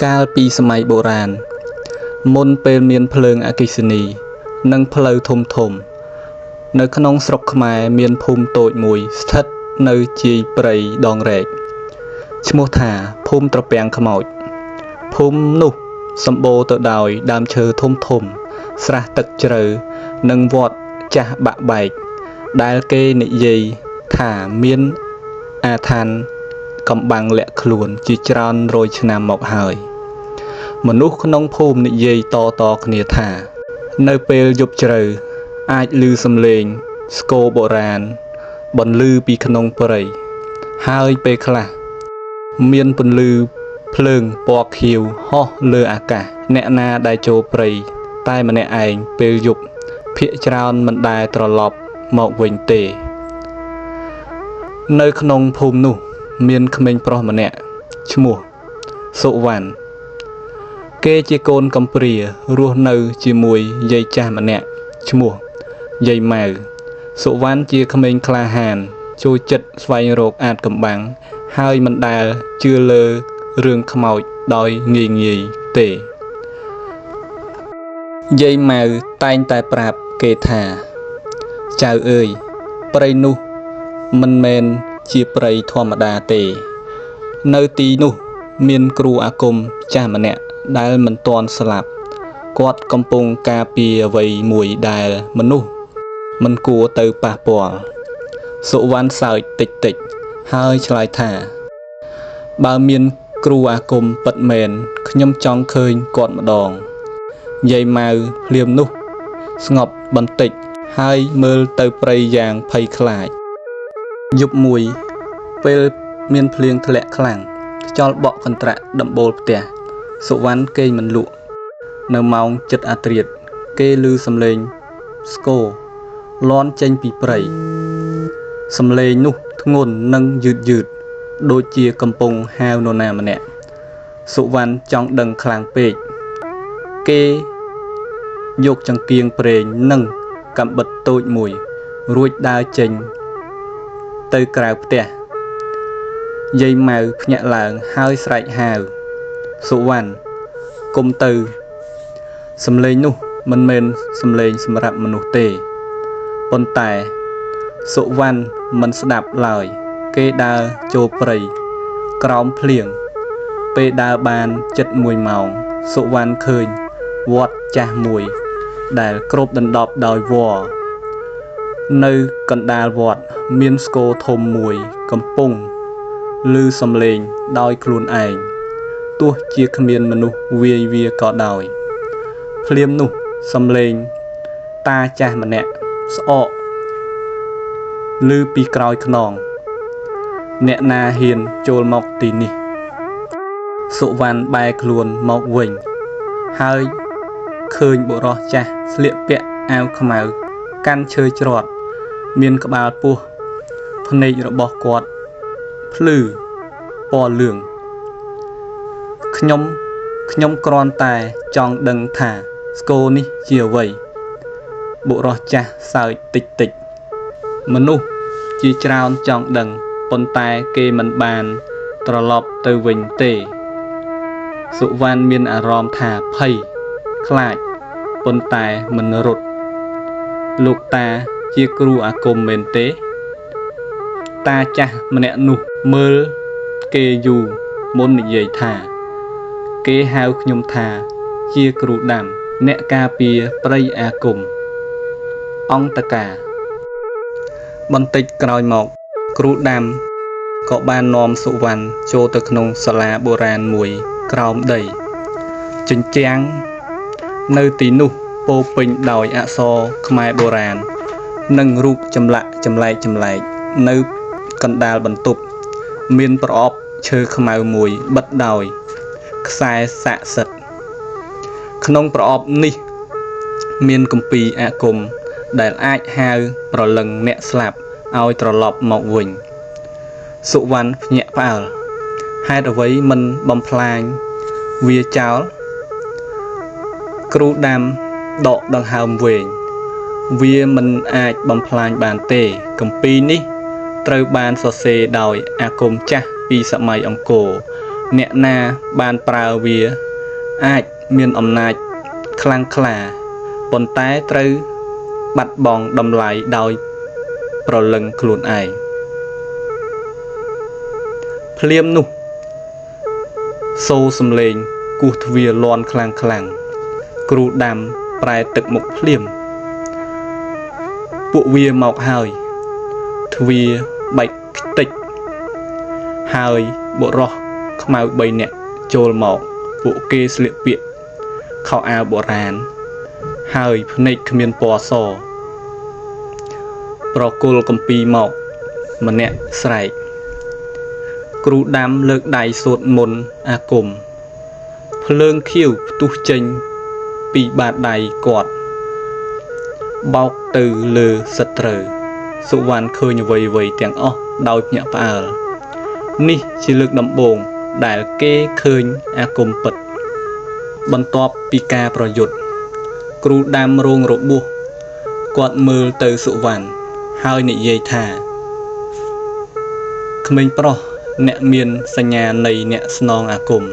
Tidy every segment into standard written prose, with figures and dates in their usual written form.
កាលពីសម័យបុរាណមុនពេលមានភ្លើងអគ្គិសនីនិងផ្លូវធំនៅក្នុងស្រុកខ្មែរមានភូមិតូចមួយស្ថិតនៅជាយព្រៃដងរែកឈ្មោះថាភូមិត្រពាំងខ្មោចភូមិនោះសម្បូរទៅដោយដើមឈើធំស្រះទឹកជ្រៅនិងវត្តចាស់បាក់បែកដែលគេនិយាយថាមានអាថ័ន្តកំបាំងលាក់ខ្លួនជាច្រើនរយឆ្នាំមកហើយមនុស្សក្នុងភូមិនិយាយតគ្នាថានៅពេលយប់ជ្រៅអាចឮសំឡេងស្គរបុរាណបន្លឺពីក្នុងព្រៃហើយពេលខ្លះមានពន្លឺភ្លើងពណ៌ខៀវហោះលើអាកាសអ្នកណាដែលចូលព្រៃតែម្នាក់ឯងពេលយប់ភាគច្រើនមិនដែលត្រឡប់មកវិញទេនៅក្នុងភូមិនោះមានក្មេងប្រុសម្នាក់ឈ្មោះសុវណ្ណគេជាកូនកំព្រារស់នៅជាមួយយាយចាស់ម្នាក់ឈ្មោះយាយម៉ៅសុវណ្ណជាក្មេងក្លាហានចូលចិត្តស្វែងរកអាថ៌កំបាំងហើយមិនដែលជឿលើរឿងខ្មោចដោយងាយទេយាយម៉ៅតែងតែប្រាប់គេថាចៅអើយព្រៃនោះមិនមែនជាព្រៃធម្មតាទេនៅទីនោះមានគ្រូអាគមចាស់ម្នាក់ដែលមិនទាន់ស្លាប់គាត់កំពុងការពារអ្វីមួយដែលមនុស្សមិនគួរទៅប៉ះពាល់សុវណ្ណសើចតិចហើយឆ្លើយថាបើមានគ្រូអាគមពិតមែនខ្ញុំចង់ឃើញគាត់ម្ដងយាយម៉ៅភ្លាមនោះស្ងប់បន្តិចហើយមើលទៅព្រៃយ៉ាងភ័យខ្លាចយប់មួយពេលមានភ្លៀងធ្លាក់ខ្លាំងខ្យល់បក់កន្ត្រាក់ដំបូលផ្ទះសុវណ្ណគេងមិនលក់នៅម៉ោងជិតអាធ្រាត្រគេឮសំឡេងស្គរលាន់ចេញពីព្រៃសំឡេងនោះធ្ងន់និងយឺតដូចជាកំពុងហៅនរណាម្នាក់សុវណ្ណចង់ដឹងខ្លាំងពេកគេយកចង្កៀងប្រេងនិងកាំបិតតូចមួយរួចដើរចេញទៅក្រៅផ្ទះយាយម៉ៅភ្ញាក់ឡើងហើយស្រែកហៅសុវណ្ណកុំទៅសំឡេងនោះមិនមែនសំឡេងសម្រាប់មនុស្សទេប៉ុន្តែសុវណ្ណមិនស្ដាប់ឡើយគេដើរចូលព្រៃក្រោមភ្លៀងពេលដើរបានជិត1ម៉ោងសុវណ្ណឃើញវត្តចាស់មួយដែលគ្របដណ្ដប់ដោយវល្លិនៅកណ្ដាលវត្តមានស្គរធំមួយកំពុងឮសំឡេងដោយខ្លួនឯងទោះជាគ្មានមនុស្សវាយវាក៏ដោយភ្លាមនោះសំឡេងតាចាស់ម្នាក់ស្អកឮពីក្រោយខ្នងអ្នកណាហ៊ានចូលមកទីនេះសុវណ្ណបែរខ្លួនមកវិញហើយឃើញបុរសចាស់ស្លៀកពាក់អាវខ្មៅកាន់ឈើច្រត់មានក្បាលពោះភ្នែករបស់គាត់ភ្លឺពណ៌លឿងខ្ញុំគ្រាន់តែចង់ដឹងថាស្គរនេះជាអ្វីបុរសចាស់សើចតិចមនុស្សជាច្រើនចង់ដឹងប៉ុន្តែគេមិនបានត្រឡប់ទៅវិញទេសុវណ្ណមានអារម្មណ៍ថាភ័យខ្លាចប៉ុន្តែមិនរត់លោកតាជាគ្រូអាគមមែនទេតាចាស់ម្នាក់នោះមើលគេយូរមុននិយាយថាគេហៅខ្ញុំថាជាគ្រូដាំអ្នកការពារព្រៃអាគមអង្គតកាបន្តិចក្រោយមកគ្រូដាំក៏បាននាំសុវណ្ណចូលទៅក្នុងសាលាបុរាណមួយក្រោមដីជញ្ជាំងនៅទីនោះពោពេញដោយអក្សរខ្មែរបុរាណនិងរូបចម្លាក់ចម្លែកនៅកណ្ដាលបន្ទប់មានប្រអប់ឈើខ្មៅមួយបិទដោយខ្សែស័ក្តិសិទ្ធិក្នុងប្រអប់នេះមានគម្ពីរអាគមដែលអាចហៅប្រលឹងអ្នកស្លាប់ឲ្យត្រឡប់មកវិញសុវណ្ណភ្ញាក់ផ្អើលហេតុអ្វីមិនបំផ្លាញវាចោលគ្រូដាំដកដង្ហើមវែងវាមិនអាចបំផ្លាញបានទេគម្ពីរនេះត្រូវបានសរសេរដោយអាគមចាស់ពីសម័យអង្គរ អ្នកណាបានប្រើវាអាចមានអំណាចខ្លាំងក្លាប៉ុន្តែត្រូវបាត់បង់តម្លៃដោយប្រលឹងខ្លួនឯងភ្លាមនោះសូរសំឡេងគោះទ្វារលាន់ខ្លាំងគ្រូដាំប្រែទឹកមុខភ្លាមពួកវាមកហើយទ្វារបែកខ្ទេចហើយបុរសខ្មៅ3នាក់ចូលមកពួកគេស្លៀកពាក់ខោអាវបុរាណហើយភ្នែកគ្មានពណ៌សប្រគល់កំពីមកម្នាក់ស្រែកគ្រូដាំលើកដៃសូត្រមន្តអាគមភ្លើងខៀវផ្ទុះចេញពីបាតដៃគាត់បោកទៅលើសត្រូវសុវណ្ណឃើញអ្វីៗទាំងអស់ដោយភ្ញាក់ផ្អើលនេះជាលើកដំបូងដែលគេឃើញអាគមពិតបន្ទាប់ពីការប្រយុទ្ធគ្រូដាំរងរបួសគាត់មើលទៅសុវណ្ណហើយនិយាយថាក្មេងប្រុសអ្នកមានសញ្ញានៃអ្នកស្នងអាគម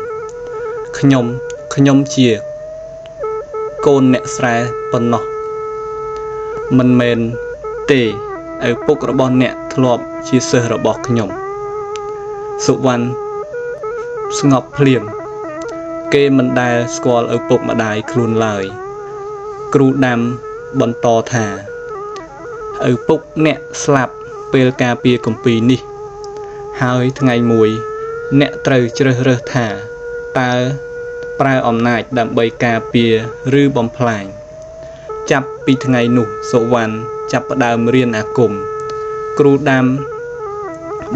ខ្ញុំជាកូនអ្នកស្រែប៉ុណ្ណោះមិនមែនទេឪពុករបស់អ្នកធ្លាប់ជាសិស្សរបស់ខ្ញុំសុវណ្ណស្ងប់ភ្លាមគេមិនដែលស្គាល់ឪពុកម្ដាយខ្លួនឡើយគ្រូដាំបន្តថាឪពុកអ្នកស្លាប់ពេលការពារគម្ពីរនេះហើយថ្ងៃមួយអ្នកត្រូវជ្រើសរើសថាតើប្រើអំណាចដើម្បីការពារឬបំផ្លាញចាប់ពីថ្ងៃនោះសុវណ្ណចាប់ផ្ដើមរៀនអាគមគ្រូដាំ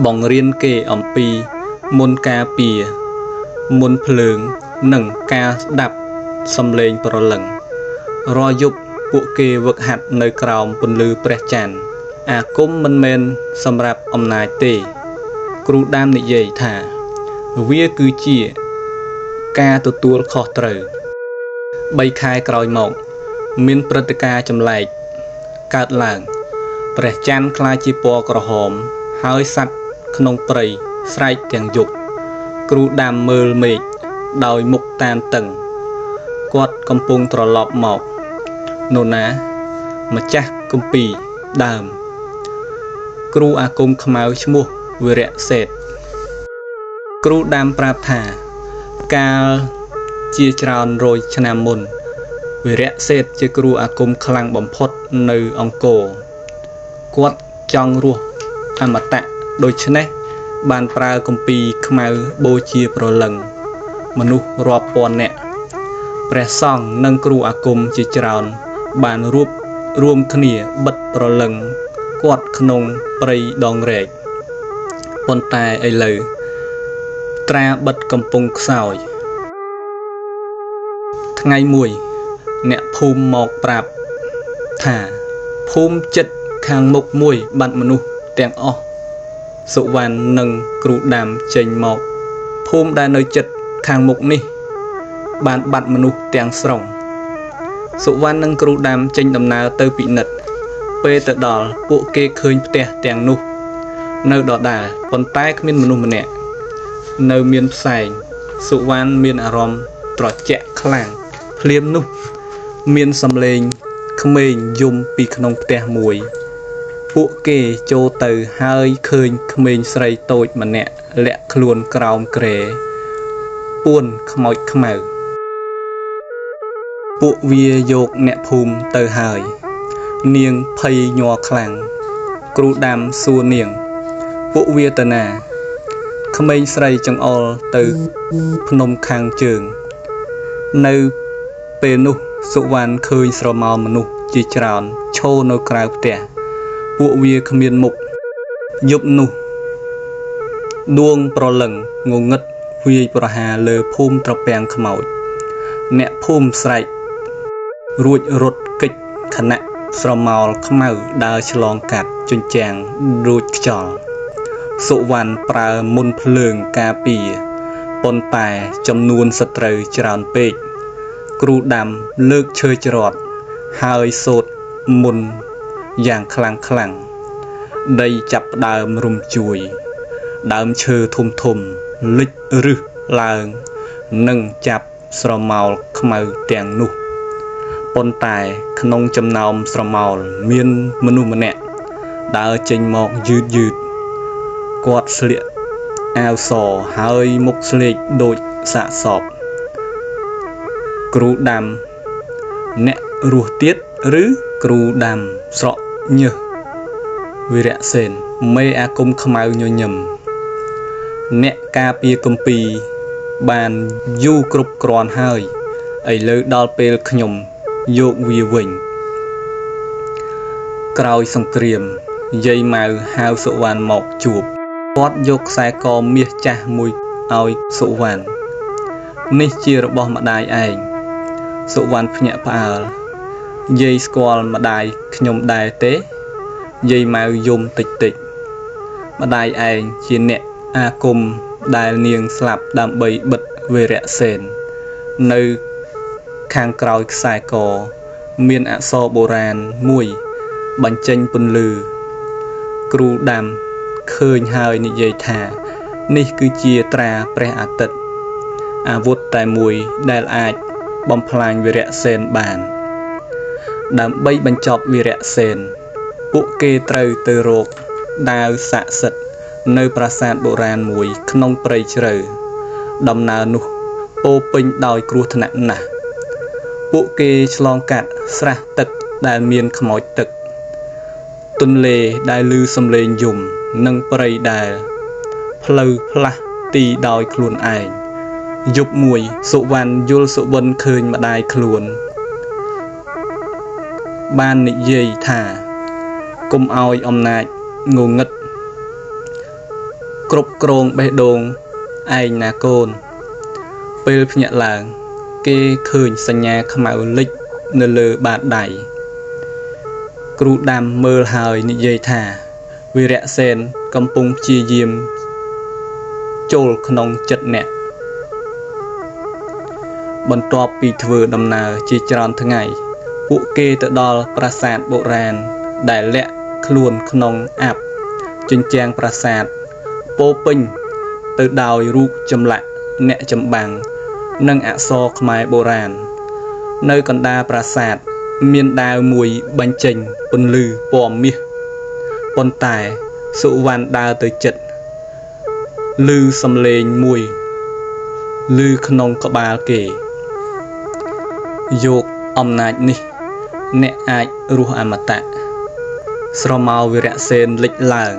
បង្រៀនគេអំពីមន្តការពារមន្តភ្លើងនិងការស្ដាប់សំឡេងប្រលឹងរាល់យប់ពួកគេវឹកហាត់នៅក្រោមពន្លឺព្រះច័ន្ទអាគមមិនមែនសម្រាប់អំណាចទេគ្រូដាមនិយាយថាវាគឺជាការទទួលខុសត្រូវ3ខែក្រោយមកមានព្រឹត្តិការណ៍ចម្លែកកើតឡើងព្រះច័ន្ទក្លាយជាពណ៌ក្រហមហើយសត្វក្នុងព្រៃស្រែកទាំងយប់គ្រូដាមមើលមេឃដោយមុខតានតឹងគាត់កំពុងត្រឡប់មកនរណាម្ចាស់គម្ពីរដើមគ្រូអាគមខ្មៅឈ្មោះវិរៈសេដ្ឋគ្រូដាមប្រាប់ថាកាលជាច្រើនរយឆ្នាំមុនវិរៈសេដ្ឋជាគ្រូអាគមខ្លាំងបំផុតនៅអង្គរគាត់ចង់រស់អមតៈដូច្នេះបានប្រើគម្ពីរខ្មៅបូជាប្រលឹងមនុស្សរាប់ពាន់នាក់ព្រះសង្ឃនិងគ្រូអាគមជាច្រើនបានរួមគ្នាបិទប្រលឹងគាត់ក្នុងព្រៃដងរែកប៉ុន្តែឥឡូវត្រាបិទកំពុងខ្សោយថ្ងៃមួយអ្នកភូមិមកប្រាប់ថាភូមិចិត្តខាងមុខមួយបាត់មនុស្សទាំងអស់សុវណ្ណនិងគ្រូដាំចេញមកភូមិដែលនៅចិត្តខាងមុខនេះបានបាត់មនុស្សទាំងស្រុងសុវណ្ណនិងគ្រូដាំចេញដំណើរទៅពិនិត្យពេលទៅដល់ពួកគេឃើញផ្ទះទាំងនោះនៅដដែលប៉ុន្តែគ្មានមនុស្សម្នាក់នៅមានផ្សែងសុវណ្ណមានអារម្មណ៍ត្រជាក់ខ្លាំងភ្លាមនោះមានសំឡេងក្មេងយំពីក្នុងផ្ទះមួយពួកគេចូលទៅហើយឃើញក្មេងស្រីតូចម្នាក់លាក់ខ្លួនក្រោមគ្រែពួនខ្មោចខ្មៅពួកវាយកអ្នកភូមិទៅហើយនាងភ័យញ័រខ្លាំងគ្រូដាំសួរនាងពួកវាទៅណាក្មេងស្រីចង្អុលទៅភ្នំខាងជើងនៅពេលនោះសុវណ្ណឃើញស្រមោលមនុស្សជាច្រើនឈរនៅក្រៅផ្ទះពួកវាគ្មានមុខយប់នោះដួងប្រលឹងងងឹតវាយប្រហារលើភូមិត្រពាំងខ្មោចអ្នកភូមិស្រែករួចរត់គេចខណៈស្រមោលខ្មៅដើរឆ្លងកាត់ជញ្ជាំងរួចខ្យល់សុវណ្ណប្រើមន្តភ្លើងការពារប៉ុន្តែចំនួនសត្រូវច្រើនពេកគ្រូដាំលើកឈើច្រត់ហើយសូត្រមន្តយ៉ាងខ្លាំងដីចាប់ផ្ដើមរំជួយដើមឈើធំលិចរឹស ឡើងនិងចាប់ស្រមោលខ្មៅទាំងនោះប៉ុន្តែក្នុងចំណោមស្រមោលមានមនុស្សម្នាក់ដើរចេញមកយឺតគាត់ស្លៀកអាវសហើយមុខស្លេកដូចសាកសពគ្រូដាំអ្នករស់ទៀតឬគ្រូដាំស្រក់ញើសវីរៈសេនមេអាគមខ្មៅញញឹមអ្នកការពារគម្ពីរបានយូរគ្រប់គ្រាន់ហើយឥឡូវដល់ពេលខ្ញុំយកវាវិញក្រោយសង្គ្រាមយាយម៉ៅហៅសុវណ្ណមកជួបគាត់យកខ្សែកមាសចាស់មួយឲ្យសុវណ្ណនេះជារបស់ម្ដាយឯងសុវណ្ណភ្ញាក់ផ្អើលយាយស្គាល់ម្ដាយខ្ញុំដែរទេយាយម៉ៅយំតិចម្ដាយឯងជាអ្នកអាគមដែលនាងស្លាប់ដើម្បីបិទវីរៈសេននៅខាងក្រោយខ្សែកមានអក្សរបុរាណមួយបញ្ចេញពន្លឺគ្រូដាំឃើញហើយនិយាយថានេះគឺជាត្រាព្រះអាទិត្យអាវុធតែមួយដែលអាចបំផ្លាញវីរៈសេនបានដើម្បីបញ្ចប់វីរៈសេនពួកគេត្រូវទៅរកដាវស័ក្តិសិទ្ធិនៅប្រាសាទបុរាណមួយក្នុងព្រៃជ្រៅដំណើរនោះពោពេញដោយគ្រោះថ្នាក់ណាស់ពួកគេឆ្លងកាត់ស្រះទឹកដែលមានខ្មោចទឹកទន្លេដែលឮសំឡេងយំនិងព្រៃដែលផ្លូវផ្លាស់ទីដោយខ្លួនឯងយប់មួយសុវណ្ណយល់សុបិនឃើញម្ដាយខ្លួនបាននិយាយថាកុំឲ្យអំណាចងងឹតគ្រប់គ្រងបេះដូងឯងណាកូនពេលភ្ញាក់ឡើងគេឃើញសញ្ញាខ្មៅលិចនៅលើបាតដៃគ្រូដាំមើលហើយនិយាយថាវីរៈសេនកំពុងព្យាយាមចូលក្នុងចិត្តអ្នកបន្ទាប់ពីធ្វើដំណើរជាច្រើនថ្ងៃពួកគេទៅដល់ប្រាសាទបុរាណដែលលាក់ខ្លួនក្នុងអាប់ជញ្ជាំងប្រាសាទពោពេញទៅដោយរូបចម្លាក់អ្នកចម្បាំងនិងអក្សរខ្មែរបុរាណនៅកណ្ដាលប្រាសាទមានដាវមួយបញ្ចេញពន្លឺពណ៌មាសប៉ុន្តែសុវណ្ណដើរទៅជិតឮសំឡេងមួយឮក្នុងក្បាលគេយកអំណាចនេះអ្នកអាចរស់អមតៈស្រមោលវីរៈសេនលេចឡើង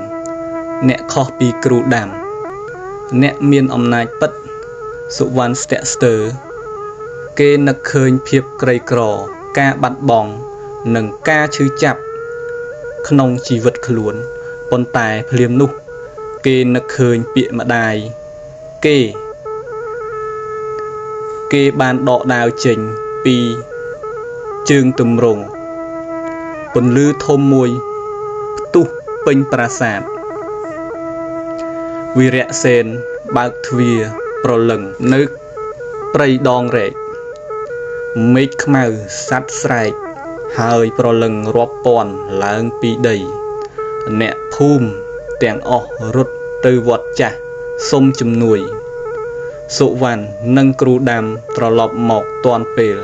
អ្នកខុសពីគ្រូដាំអ្នកមានអំណាចពិតសុវណ្ណស្ទាក់ស្ទើរគេនឹកឃើញភាពក្រីក្រការបាត់បង់និងការឈឺចាប់ក្នុងជីវិតខ្លួនប៉ុន្តែភ្លាមនោះគេនឹកឃើញពាក្យម្ដាយគេបានដកដាវចេញពីជើងទម្រង់ពន្លឺធំមួយផ្ទុះពេញប្រាសាទវីរៈសេនបើកទ្វារប្រលឹងនៅព្រៃដងរែកមេឃខ្មៅសัตว์ស្រែកហើយប្រលឹងរាប់ពាន់ឡើងពីដីអ្នកភូមិទាំងអស់រត់ទៅវត្តចាស់សុំជំនួយសុវណ្ណនិងគ្រូដាំត្រឡប់មកទាន់ពេល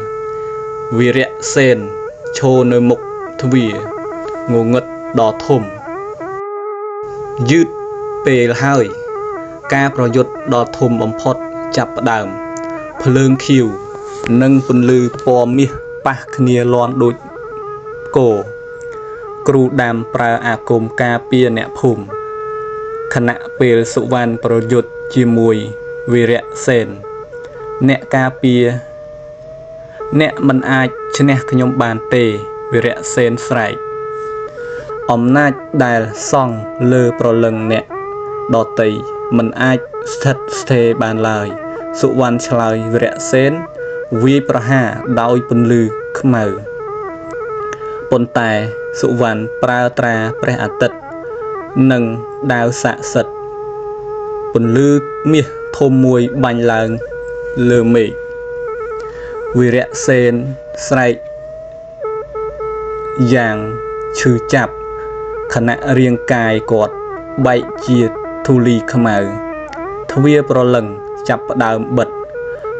វីរៈសេនឈរនៅមុខទ្វាรงងឹតដ៏ធំយឺតពេលហើយការប្រយុទ្ធដ៏ធំបំផុតចាប់ផ្ដើមភ្លើងខៀវនិងពន្លឺពណ៌មាសប៉ះគ្នាលាន់ដូចគោគ្រូដាំប្រើអាគមការពារអ្នកភូមិខណៈពេលសុវណ្ណប្រយុទ្ធជាមួយវីរៈសេនអ្នកការពារអ្នកមិនអាចឈ្នះខ្ញុំបានទេវីរៈសេនស្រែកអំណាចដែលសង់លើប្រលឹងអ្នកដតីមិនអាចស្ថិតស្ថេរបានឡើយសុវណ្ណឆ្លើយវីរៈសេនវាយប្រហារដោយពន្លឺខ្មៅប៉ុន្តែសុវណ្ណប្រើត្រាព្រះអាទិត្យនិងដាវស័ក្តិសិទ្ធិពន្លឺមាសធំមួយបាញ់ឡើងលើមេឃវីរៈសេនស្រែកយ៉ាងឈឺចាប់ខណៈរាងកាយគាត់បែកជាធូលីខ្មៅទ្វារប្រលឹងច ចាប់ផ្ដើមបិទ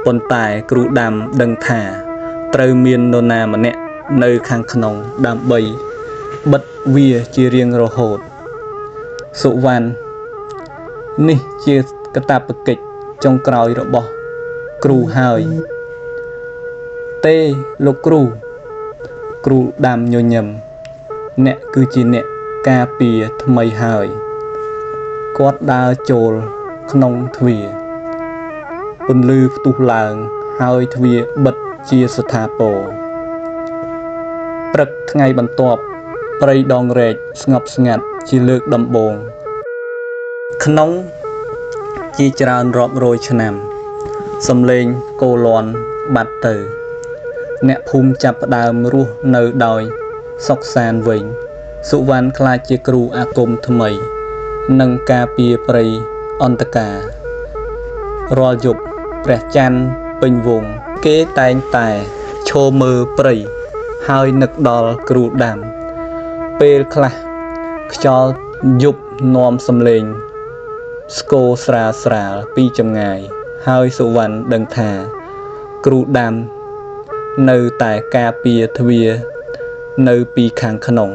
ប៉ុន្តែគ្រូដាំដឹងថាត្រូវមាននរណាម្នាក់នៅខាងក្នុងដើម្បីបិទវាជារៀងរហូតសុវណ្ណនេះជាកាតព្វកិច្ចចុងក្រោយរបស់គ្រូហើយទេលោកគ្រូដាំញញឹមអ្នកគឺជាអ្នកការពារថ្មីហើយគាត់ដើរចូលក្នុងទ្វារពន្លឺផ្ទុះឡើងហើយទ្វារបិទជាស្ថាពរព្រឹកថ្ងៃបន្ទាប់ព្រៃដងរែកស្ងប់ស្ងាត់ជាលើកដំបូងក្នុងជាច្រើនរាប់រយឆ្នាំសំឡេងគោលាន់បាត់ទៅអ្នកភូមិចាប់ផ្ដើមរស់នៅដោយសុខសាន្តវិញសុវណ្ណខ្លាចជាគ្រូអាគមថ្មីនិងការពារព្រៃអន្តការរាល់យប់ព្រះច័ន្ទពេញវងគេតែងតែឈរមើលព្រៃហើយនឹកដល់គ្រូដាំពេលខ្លះខ្យល់យប់នាំសំឡេងស្គរស្រាលពីចម្ងាយហើយសុវណ្ណដឹងថាគ្រូដាំនៅតែការពារទ្វារនៅពីខាងក្នុង